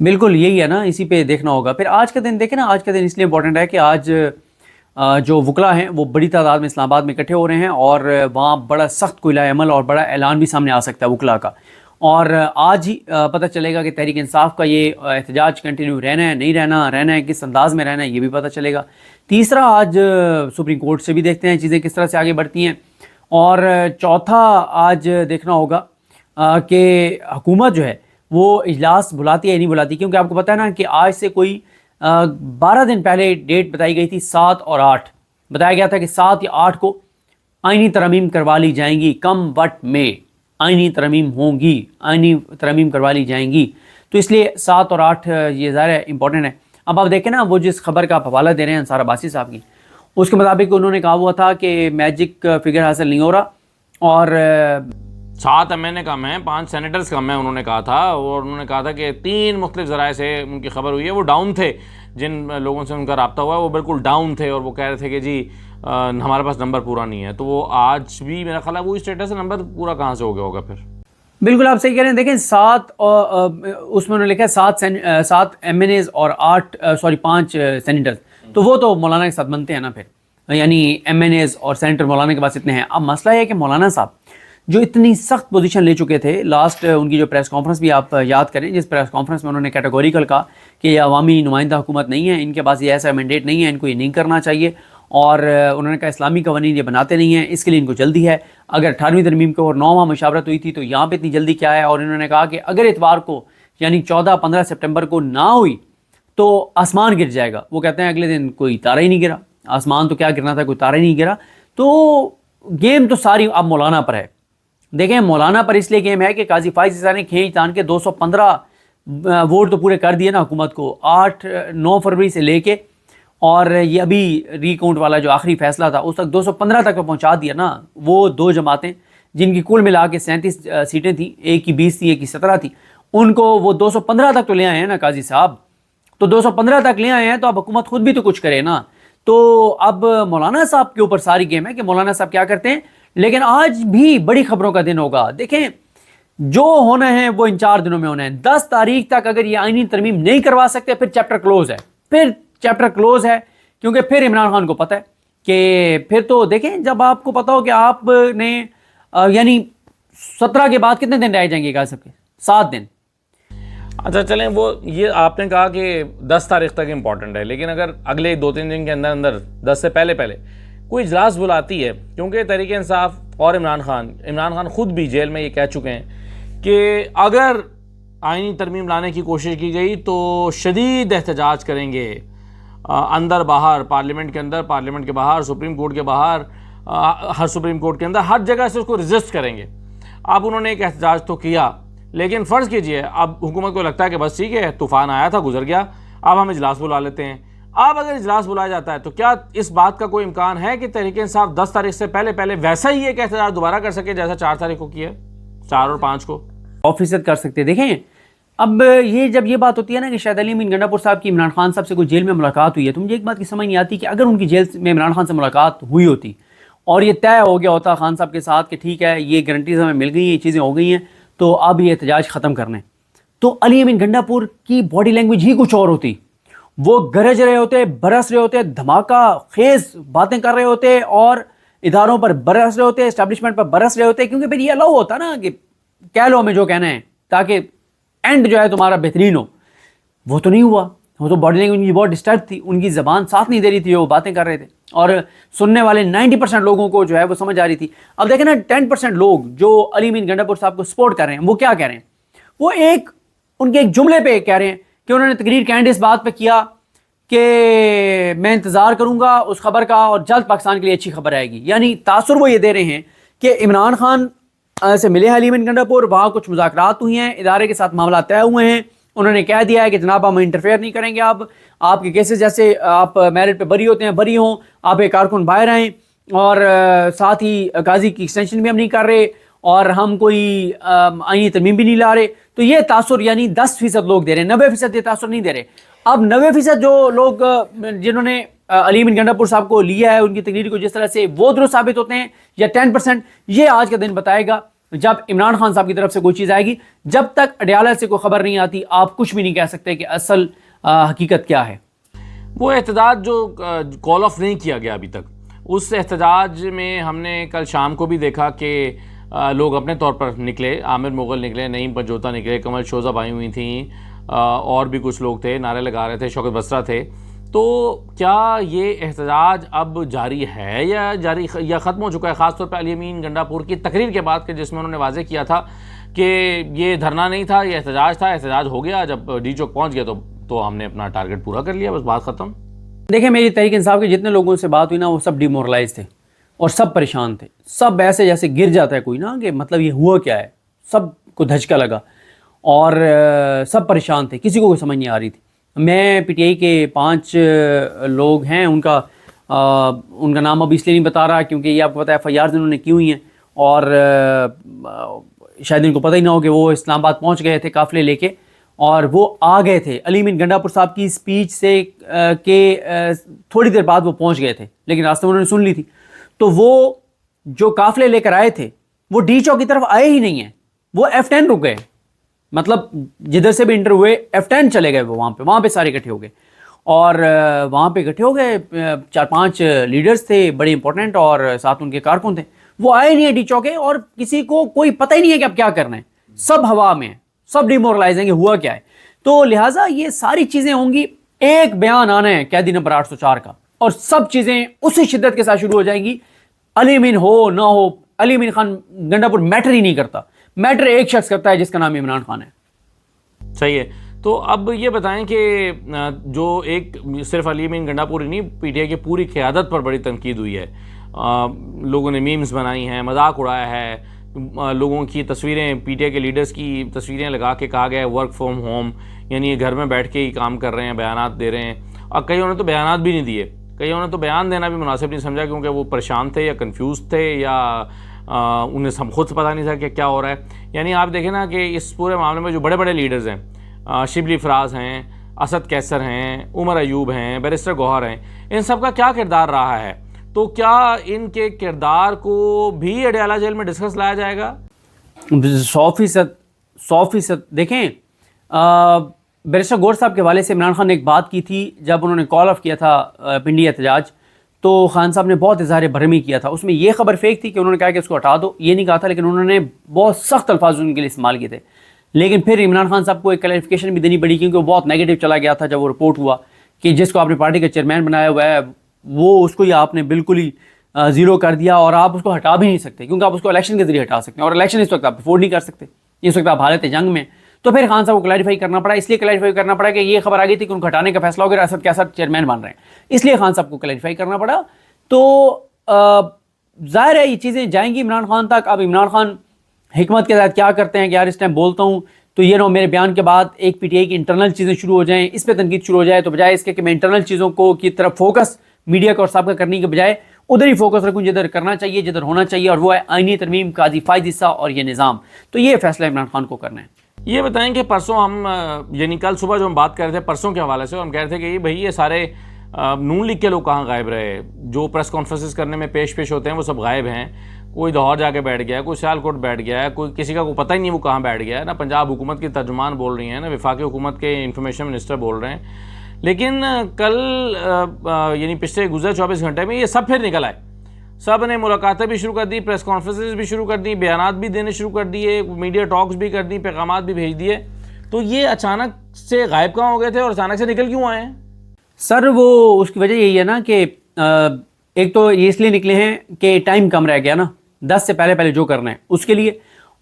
بالکل یہی ہے نا, اسی پہ دیکھنا ہوگا. پھر آج کا دن دیکھیں نا, آج کا دن اس لیے امپورٹنٹ ہے کہ آج جو وکلا ہیں وہ بڑی تعداد میں اسلام آباد میں اکٹھے ہو رہے ہیں, اور وہاں بڑا سخت کوئلہ عمل اور بڑا اعلان بھی سامنے آ سکتا ہے وکلا کا. اور آج ہی پتہ چلے گا کہ تحریک انصاف کا یہ احتجاج کنٹینیو رہنا ہے, نہیں رہنا ہے, کس انداز میں رہنا ہے, یہ بھی پتہ چلے گا. تیسرا, آج سپریم کورٹ سے بھی دیکھتے ہیں چیزیں کس طرح سے آگے بڑھتی ہیں. اور چوتھا, آج دیکھنا ہوگا کہ حکومت جو ہے وہ اجلاس بلاتی ہے یا نہیں بلاتی, کیونکہ آپ کو پتہ ہے نا کہ آج سے کوئی 12 دن پہلے ڈیٹ بتائی گئی تھی 7 اور 8, بتایا گیا تھا کہ 7 یا 8 کو آئینی ترمیم کروا لی جائیں گی, کم بٹ میں آئینی ترمیم ہوں گی, آئینی ترمیم کروا لی جائیں گی. تو اس لیے 7 اور 8 یہ ظاہر ہے امپورٹنٹ ہے. اب آپ دیکھیں نا, وہ جس خبر کا آپ حوالہ دے رہے ہیں انصار عباسی صاحب کی, اس کے مطابق انہوں نے کہا ہوا تھا کہ میجک فگر حاصل نہیں ہو رہا, اور 7 MNA کم ہیں, 5 سینیٹرز کم ہیں انہوں نے کہا تھا. اور انہوں نے کہا تھا کہ 3 مختلف ذرائع سے ان کی خبر ہوئی ہے, وہ ڈاؤن تھے, جن لوگوں سے ان کا رابطہ ہوا ہے وہ بالکل ڈاؤن تھے, اور وہ کہہ رہے تھے کہ جی ہمارے پاس نمبر پورا نہیں ہے. تو وہ آج بھی میرا خیال ہے وہی اسٹیٹس ہے, نمبر پورا کہاں سے ہو گیا ہوگا پھر. بالکل آپ صحیح کہہ رہے ہیں. دیکھیں 7 اس میں انہوں نے لکھا ہے 7 MNAs اور 5 سینیٹرز, تو وہ تو مولانا کے ساتھ بنتے ہیں نا پھر, یعنی MNAs اور سینیٹر مولانا کے پاس اتنے ہیں. اب مسئلہ یہ ہے کہ مولانا صاحب جو اتنی سخت پوزیشن لے چکے تھے, لاسٹ ان کی جو پریس کانفرنس بھی آپ یاد کریں, جس پریس کانفرنس میں انہوں نے کیٹیگوریکل کہا کہ یہ عوامی نمائندہ حکومت نہیں ہے, ان کے پاس یہ ایسا مینڈیٹ نہیں ہے, ان کو یہ نہیں کرنا چاہیے. اور انہوں نے کہا اسلامی قوانین یہ بناتے نہیں ہیں, اس کے لیے ان کو جلدی ہے. اگر 18ویں ترمیم کو اور 9واں مشاورت ہوئی تھی تو یہاں پہ اتنی جلدی کیا ہے. اور انہوں نے کہا کہ اگر اتوار کو یعنی 14-15 سپٹمبر کو نہ ہوئی تو آسمان گر جائے گا. وہ کہتے ہیں اگلے دن کوئی تارا ہی نہیں گرا, آسمان تو کیا گرنا تھا, کوئی تارا ہی نہیں گرا. تو گیم تو ساری اب مولانا پر ہے. دیکھیں مولانا پر اس لیے گیم ہے کہ قاضی فائز عیسیٰ نے کھینچ تان کے 215 ووٹ تو پورے کر دیے نا حکومت کو 9 فروری سے لے کے, اور یہ ابھی ری کاؤنٹ والا جو آخری فیصلہ تھا اس تک 215 تک پہنچا دیا نا. وہ 2 جماعتیں جن کی کل ملا کے 37 سیٹیں تھیں, ایک کی 20 تھی, ایک کی 17 تھی, ان کو وہ 215 تک تو لے آئے ہیں نا قاضی صاحب. تو 215 تک لے آئے ہیں, تو اب حکومت خود بھی تو کچھ کرے نا. تو اب مولانا صاحب کے اوپر ساری گیم ہے کہ مولانا صاحب کیا کرتے ہیں. لیکن آج بھی بڑی خبروں کا دن ہوگا. دیکھیں جو ہونا ہے وہ ان 4 دنوں میں ہونا ہے. 10 تاریخ تک اگر یہ آئینی ترمیم نہیں کروا سکتے پھر چیپٹر کلوز ہے, پھر چیپٹر کلوز ہے, کیونکہ پھر عمران خان کو پتہ ہے کہ پھر تو دیکھیں جب آپ کو پتہ ہو کہ آپ نے یعنی 17 کے بعد کتنے دن رہ جائیں گے قاضی صاحب کے, 7 دن. اچھا چلیں, وہ یہ آپ نے کہا کہ 10 تاریخ تک امپورٹنٹ ہے, لیکن اگر اگلے 2-3 دن کے اندر 10 سے پہلے کوئی اجلاس بلاتی ہے, کیونکہ تحریک انصاف اور عمران خان خود بھی جیل میں یہ کہہ چکے ہیں کہ اگر آئینی ترمیم لانے کی کوشش کی گئی تو شدید احتجاج کریں گے, اندر باہر, پارلیمنٹ کے اندر, پارلیمنٹ کے باہر, سپریم کورٹ کے باہر, ہر سپریم کورٹ کے اندر, ہر جگہ سے اس کو ریزسٹ کریں گے. اب انہوں نے ایک احتجاج تو کیا, لیکن فرض کیجئے اب حکومت کو لگتا ہے کہ بس ٹھیک ہے, طوفان آیا تھا گزر گیا, اب ہم اجلاس بلا لیتے ہیں. اب اگر اجلاس بلایا جاتا ہے تو کیا اس بات کا کوئی امکان ہے کہ تحریک انصاف 10 تاریخ سے پہلے ویسا ہی ایک احتجاج دوبارہ کر سکے جیسا 4 تاریخ کو کیا, 4 اور 5 کو 100% کر سکتے. دیکھیں اب یہ جب یہ بات ہوتی ہے نا کہ شاہد علی امین گنڈا پور صاحب کی عمران خان صاحب سے کوئی جیل میں ملاقات ہوئی ہے, تو مجھے ایک بات کی سمجھ نہیں آتی کہ اگر ان کی جیل میں عمران خان سے ملاقات ہوئی ہوتی اور یہ طے ہو گیا ہوتا خان صاحب کے ساتھ کہ ٹھیک ہے یہ گارنٹیز ہمیں مل گئی ہیں, یہ چیزیں ہو گئی ہیں, تو اب یہ احتجاج ختم کرنے, تو علی امین گنڈا پور کی باڈی لینگویج ہی کچھ اور ہوتی. وہ گرج رہے ہوتے, برس رہے ہوتے, دھماکہ خیز باتیں کر رہے ہوتے, اور اداروں پر برس رہے ہوتے, اسٹیبلشمنٹ پر برس رہے ہوتے, کیونکہ پھر یہ الاؤ ہوتا نا کہ کہہ لو ہمیں جو کہنا ہے تاکہ اینڈ جو ہے تمہارا بہترین ہو. وہ تو نہیں ہوا, وہ تو باڈی لینگویج بہت ڈسٹرب تھی, ان کی زبان ساتھ نہیں دے رہی تھی, وہ باتیں کر رہے تھے, اور سننے والے 90% لوگوں کو جو ہے وہ سمجھ آ رہی تھی. اب دیکھیں نا 10% لوگ جو علی امین گنڈا پور صاحب کو سپورٹ کر رہے ہیں وہ کیا کہہ رہے ہیں, وہ ان کے ایک جملے پہ کہہ رہے ہیں کہ انہوں نے تقریر کینڈ اس بات پہ کیا کہ میں انتظار کروں گا اس خبر کا اور جلد پاکستان کے لیے اچھی خبر آئے گی. یعنی تاثر وہ یہ دے رہے ہیں کہ عمران خان سے ملے علی امین گنڈا پور, وہاں کچھ مذاکرات ہوئی ہیں, ادارے کے ساتھ معاملات طے ہوئے ہیں, انہوں نے کہہ دیا ہے کہ جناب ہم انٹرفیئر نہیں کریں گے, آپ کے کیسز جیسے آپ میرٹ پہ بری ہوتے ہیں بری ہوں, آپ ایک کارکن باہر آئیں, اور ساتھ ہی قاضی کی ایکسٹینشن بھی ہم نہیں کر رہے, اور ہم کوئی آئینی ترمیم بھی نہیں لا رہے. تو یہ تاثر یعنی 10% لوگ دے رہے ہیں, 90% یہ تاثر نہیں دے رہے. اب 90% جو لوگ جنہوں نے علی امین گنڈا پور صاحب کو لیا ہے ان کی تقریر کو جس طرح سے وہ درست ثابت ہوتے ہیں, یا 10%, یہ آج کا دن بتائے گا. جب عمران خان صاحب کی طرف سے کوئی چیز آئے گی. جب تک اڈیالہ سے کوئی خبر نہیں آتی آپ کچھ بھی نہیں کہہ سکتے کہ اصل حقیقت کیا ہے. وہ احتجاج جو کال آف نہیں کیا گیا ابھی تک، اس احتجاج میں ہم نے کل شام کو بھی دیکھا کہ لوگ اپنے طور پر نکلے. عامر مغل نکلے، نعیم پنجوتا نکلے، کمل شوزب آئی ہوئی تھیں، اور بھی کچھ لوگ تھے، نعرے لگا رہے تھے، شوکت بسرا تھے. تو کیا یہ احتجاج اب جاری ہے یا ختم ہو چکا ہے؟ خاص طور پہ علی امین گنڈا پور کی تقریر کے بعد، کہ جس میں انہوں نے واضح کیا تھا کہ یہ دھرنا نہیں تھا، یہ احتجاج تھا، احتجاج ہو گیا، جب ڈی چوک پہنچ گیا تو ہم نے اپنا ٹارگٹ پورا کر لیا، بس بات ختم. دیکھیں میری تحریک انصاف کے جتنے لوگوں سے بات ہوئی نا وہ سب ڈیمورلائز تھے اور سب پریشان تھے. سب ایسے جیسے گر جاتا ہے کوئی نا کہ مطلب یہ ہوا کیا ہے، سب کو دھچکا لگا اور سب پریشان تھے، کسی کو کوئی سمجھ نہیں آ رہی تھی. میں پی ٹی آئی کے 5 لوگ ہیں، ان کا نام اب اس لیے نہیں بتا رہا کیونکہ یہ آپ کو پتہ ہے FIRs انہوں نے کی ہوئی ہیں، اور شاید ان کو پتہ ہی نہ ہو کہ وہ اسلام آباد پہنچ گئے تھے قافلے لے کے، اور وہ آ گئے تھے علی امین گنڈا پور صاحب کی اسپیچ سے کہ تھوڑی دیر بعد وہ پہنچ گئے تھے، لیکن راستے میں انہوں نے سن لی تھی. تو وہ جو قافلے لے کر آئے تھے وہ ڈی چوک کی طرف آئے ہی نہیں ہیں، وہ F10 رک گئے. مطلب جدھر سے بھی انٹر ہوئے F10 چلے گئے، وہ وہاں پہ سارے اکٹھے ہو گئے، اور وہاں پہ اکٹھے ہو گئے. 4-5 لیڈرز تھے بڑے امپورٹنٹ، اور ساتھ ان کے کارکن تھے. وہ آئے نہیں ہیں ڈی چوکے، اور کسی کو کوئی پتہ ہی نہیں ہے کہ اب کیا کرنا ہے. سب ہوا میں ہیں، سب ڈیمورلائز ہیں کہ ہوا کیا ہے. تو لہٰذا یہ ساری چیزیں ہوں گی. ایک بیان آنا ہے قیدی نمبر 804 کا، اور سب چیزیں اسی شدت کے ساتھ شروع ہو جائیں گی. علی امین ہو نہ ہو، علی امین خان گنڈا پور میٹر ہی نہیں کرتا. میٹر ایک شخص کرتا ہے جس کا نام عمران خان ہے. صحیح ہے. تو اب یہ بتائیں کہ جو ایک صرف علی امین گنڈا پور ہی نہیں، پی ٹی آئی کی پوری قیادت پر بڑی تنقید ہوئی ہے. لوگوں نے میمز بنائی ہیں، مذاق اڑایا ہے، لوگوں کی تصویریں، پی ٹی آئی کے لیڈرز کی تصویریں لگا کے کہا گیا ہے ورک فرام ہوم، یعنی یہ گھر میں بیٹھ کے ہی کام کر رہے ہیں، بیانات دے رہے ہیں. اور کئیوں نے تو بیانات بھی نہیں دیے، کئیوں نے تو بیان دینا بھی مناسب نہیں سمجھا، کیونکہ وہ پریشان تھے یا کنفیوز تھے یا انہیں خود پتہ نہیں تھا کہ کیا ہو رہا ہے. یعنی آپ دیکھیں نا کہ اس پورے معاملے میں جو بڑے بڑے لیڈرز ہیں، شبلی فراز ہیں، اسد کیسر ہیں، عمر ایوب ہیں، بیرسٹر گوہر ہیں، ان سب کا کیا کردار رہا ہے؟ تو کیا ان کے کردار کو بھی اڈیالہ جیل میں ڈسکس لایا جائے گا؟ 100%. دیکھیں بیرسٹر گوہر صاحب کے حوالے سے عمران خان نے ایک بات کی تھی جب انہوں نے کال آف کیا تھا پنڈی احتجاج، تو خان صاحب نے بہت اظہار برہمی کیا تھا. اس میں یہ خبر فیک تھی کہ انہوں نے کہا کہ اس کو ہٹا دو، یہ نہیں کہا تھا، لیکن انہوں نے بہت سخت الفاظ ان کے لیے استعمال کیے تھے. لیکن پھر عمران خان صاحب کو ایک کلیریفیکیشن بھی دینی پڑی، کیونکہ وہ بہت نیگیٹو چلا گیا تھا جب وہ رپورٹ ہوا کہ جس کو آپ نے پارٹی کا چیئرمین بنایا ہوا ہے وہ اس کو ہی آپ نے بالکل ہی زیرو کر دیا، اور آپ اس کو ہٹا بھی نہیں سکتے، کیونکہ آپ اس کو الیکشن کے ذریعے ہٹا سکتے ہیں، اور الیکشن اس وقت آپ افورڈ نہیں کر سکتے، اس وقت آپ حالت جنگ میں. تو پھر خان صاحب کو کلیریفائی کرنا پڑا. اس لیے کلیریفائی کرنا پڑا کہ یہ خبر آ گئی تھی کہ ان کو ہٹانے کا فیصلہ ہو گیا، اسد کیسر چیئرمین بن رہے ہیں، اس لیے خان صاحب کو کلیریفائی کرنا پڑا. تو ظاہر ہے یہ چیزیں جائیں گی عمران خان تک. اب عمران خان حکمت کے ساتھ کیا کرتے ہیں کہ یار اس ٹائم بولتا ہوں تو یہ نہ میرے بیان کے بعد ایک پی ٹی آئی کی انٹرنل چیزیں شروع ہو جائیں، اس پہ تنقید شروع ہو جائے، تو بجائے اس کے کہ میں انٹرنل چیزوں کو کی طرف فوکس میڈیا کا اور سابقہ کرنے کے بجائے ادھر ہی فوکس رکھوں جدھر کرنا چاہیے، جدھر ہونا چاہیے، اور وہ ہے آئینی ترمیم، قاضی فائز حصہ اور یہ نظام. تو یہ فیصلہ عمران خان کو کرنا ہے. یہ بتائیں کہ پرسوں ہم یعنی کل صبح جو ہم بات کر رہے تھے پرسوں کے حوالے سے، ہم کہہ رہے تھے کہ بھائی یہ سارے نون لیگ کے لوگ کہاں غائب رہے، جو پریس کانفرنسز کرنے میں پیش ہوتے ہیں وہ سب غائب ہیں. کوئی لاہور جا کے بیٹھ گیا ہے، کوئی سیالکوٹ بیٹھ گیا ہے، کوئی کسی کا کوئی پتہ ہی نہیں وہ کہاں بیٹھ گیا ہے. نہ پنجاب حکومت کی ترجمان بول رہی ہیں، نہ وفاقی حکومت کے انفارمیشن منسٹر بول رہے ہیں. لیکن کل یعنی پچھلے گزرے 24 گھنٹے میں یہ سب پھر نکل آئے. سب نے ملاقاتیں بھی شروع کر دی، پریس کانفرنسز بھی شروع کر دی، بیانات بھی دینے شروع کر دیے، میڈیا ٹاکس بھی کر دی، پیغامات بھی بھیج دیے. تو یہ اچانک سے غائب کہاں ہو گئے تھے اور اچانک سے نکل کیوں آئے ہیں؟ سر وہ اس کی وجہ یہی ہے نا کہ ایک تو یہ اس لیے نکلے ہیں کہ ٹائم کم رہ گیا نا، 10 سے پہلے جو کرنا ہے اس کے لیے،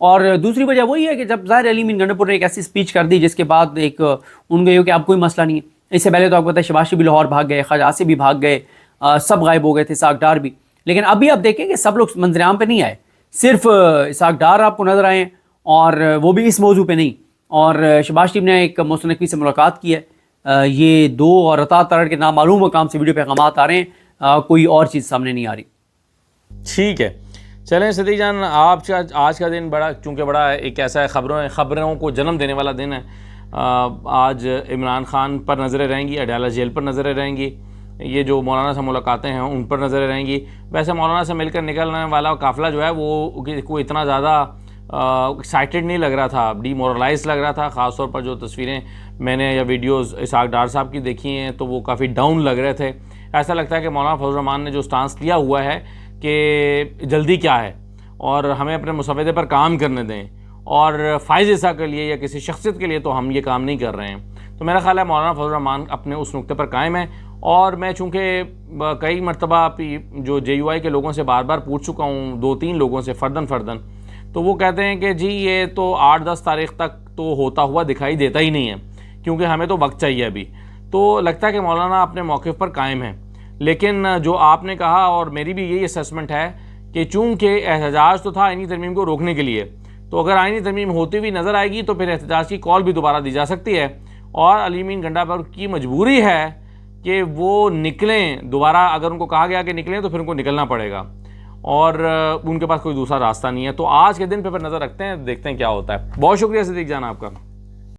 اور دوسری وجہ وہی ہے کہ جب ظاہر علی امین گنڈا پور نے ایک ایسی اسپیچ کر دی جس کے بعد ایک ان کو یہ کہ اب کوئی مسئلہ نہیں ہے. اس سے پہلے تو آپ کو پتہ ہے شہباز شریف بھی لاہور بھاگ گئے، خواجہ آصف بھی بھاگ گئے، سب غائب ہو گئے تھے، اسحاق ڈار بھی. لیکن ابھی آپ دیکھیں کہ سب لوگ منظر عام پہ نہیں آئے، صرف اسحاق ڈار آپ کو نظر آئے، اور وہ بھی اس موضوع پہ نہیں. اور شہباز شریف نے ایک محسن نقوی سے ملاقات کی ہے. یہ 2 اور عطا ترڑ کے نامعلوم مقام سے ویڈیو پیغامات آ رہے ہیں، کوئی اور چیز سامنے نہیں آ رہی. ٹھیک ہے، چلیں صدیق جان، آپ کا آج کا دن چونکہ بڑا ایک ایسا ہے خبروں کو جنم دینے والا دن ہے. آج عمران خان پر نظریں رہیں گی، اڈیالہ جیل پر نظریں رہیں گی، یہ جو مولانا سے ملاقاتیں ہیں ان پر نظریں رہیں گی. ویسے مولانا سے مل کر نکلنے والا قافلہ جو ہے وہ کوئی اتنا زیادہ ایکسائٹیڈ نہیں لگ رہا تھا، ڈی مورلائز لگ رہا تھا. خاص طور پر جو تصویریں میں نے یا ویڈیوز اسحاق ڈار صاحب کی دیکھی ہیں تو وہ کافی ڈاؤن لگ رہے تھے. ایسا لگتا ہے کہ مولانا فضل الرحمان نے جو سٹانس لیا ہوا ہے کہ جلدی کیا ہے اور ہمیں اپنے مسودے پر کام کرنے دیں، اور فائز عیسیٰ کے لیے یا کسی شخصیت کے لیے تو ہم یہ کام نہیں کر رہے ہیں. تو میرا خیال ہے مولانا فضل الرحمان اپنے اس نقطے پر قائم ہے. اور میں چونکہ کئی مرتبہ جو جے یو آئی کے لوگوں سے بار بار پوچھ چکا ہوں، 2-3 لوگوں سے فردن، تو وہ کہتے ہیں کہ جی یہ تو 8-10 تاریخ تک تو ہوتا ہوا دکھائی دیتا ہی نہیں ہے، کیونکہ ہمیں تو وقت چاہیے ابھی. تو لگتا ہے کہ مولانا اپنے موقف پر قائم ہے. لیکن جو آپ نے کہا اور میری بھی یہی اسیسمنٹ ہے کہ چونکہ احتجاج تو تھا آئینی ترمیم کو روکنے کے لیے، تو اگر آئینی ترمیم ہوتی ہوئی نظر آئے گی تو پھر احتجاج کی کال بھی دوبارہ دی جا سکتی ہے، اور علی امین گنڈا پر کی مجبوری ہے کہ وہ نکلیں دوبارہ. اگر ان کو کہا گیا کہ نکلیں تو پھر ان کو نکلنا پڑے گا، اور ان کے پاس کوئی دوسرا راستہ نہیں ہے. تو آج کے دن پہ نظر رکھتے ہیں، دیکھتے ہیں کیا ہوتا ہے. بہت شکریہ صدیق جان آپ کا.